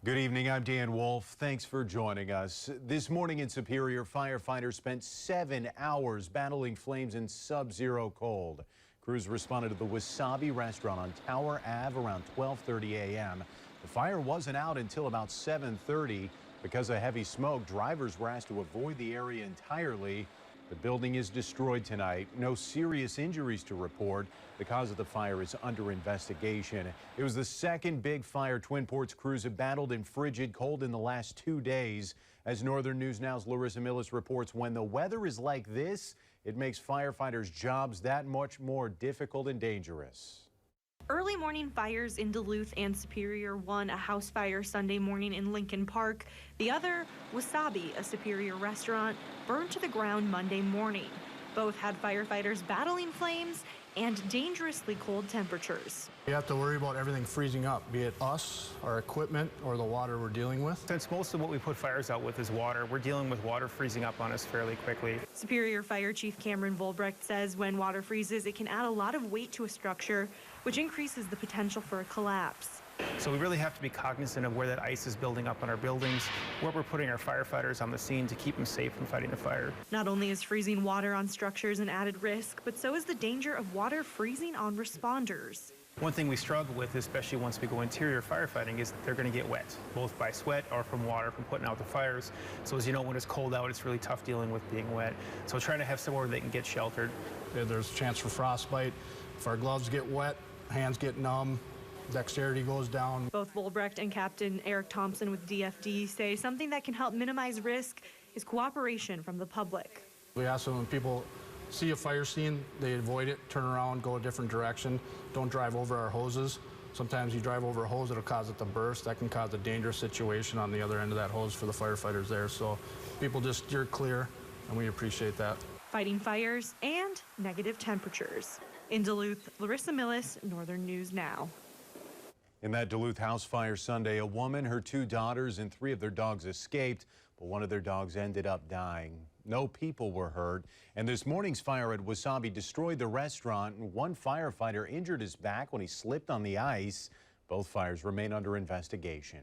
Good evening, I'm Dan Wolf. Thanks for joining us. This morning in Superior, firefighters spent 7 hours battling flames in sub-zero cold. Crews responded to the Wasabi restaurant on Tower Ave around 12:30 a.m. The fire wasn't out until about 7:30. Because of heavy smoke, drivers were asked to avoid the area entirely. The building is destroyed tonight. No serious injuries to report. The cause of the fire is under investigation. It was the second big fire Twin Ports crews have battled in frigid cold in the last 2 days. As Northern News Now's Larissa Millis reports, when the weather is like this, it makes firefighters' jobs that much more difficult and dangerous. Early morning fires in Duluth and Superior. One, a house fire Sunday morning in Lincoln Park. The other, Wasabi, a Superior restaurant, burned to the ground Monday morning. Both had firefighters battling flames and dangerously cold temperatures. You have to worry about everything freezing up, be it us, our equipment, or the water we're dealing with. Since most of what we put fires out with is water, we're dealing with water freezing up on us fairly quickly. Superior Fire Chief Cameron Volbrecht says when water freezes, it can add a lot of weight to a structure, which increases the potential for a collapse. So we really have to be cognizant of where that ice is building up on our buildings, where we're putting our firefighters on the scene to keep them safe from fighting the fire. Not only is freezing water on structures an added risk, but so is the danger of water freezing on responders. One thing we struggle with, especially once we go interior firefighting, is that they're going to get wet, both by sweat or from water from putting out the fires. So as you know, when it's cold out, it's really tough dealing with being wet. So trying to have somewhere they can get sheltered. There's a chance for frostbite. If our gloves get wet, hands get numb, dexterity goes down. Both Volbrecht and Captain Eric Thompson with DFD say something that can help minimize risk is cooperation from the public. We ask them when people see a fire scene, they avoid it, turn around, go a different direction. Don't drive over our hoses. Sometimes you drive over a hose, it'll cause it to burst. That can cause a dangerous situation on the other end of that hose for the firefighters there. So people just steer clear, and we appreciate that. Fighting fires and negative temperatures. In Duluth, Larissa Millis, Northern News Now. In that Duluth house fire Sunday, a woman, her 2 daughters, and 3 of their dogs escaped, but one of their dogs ended up dying. No people were hurt, and this morning's fire at Wasabi destroyed the restaurant, and one firefighter injured his back when he slipped on the ice. Both fires remain under investigation.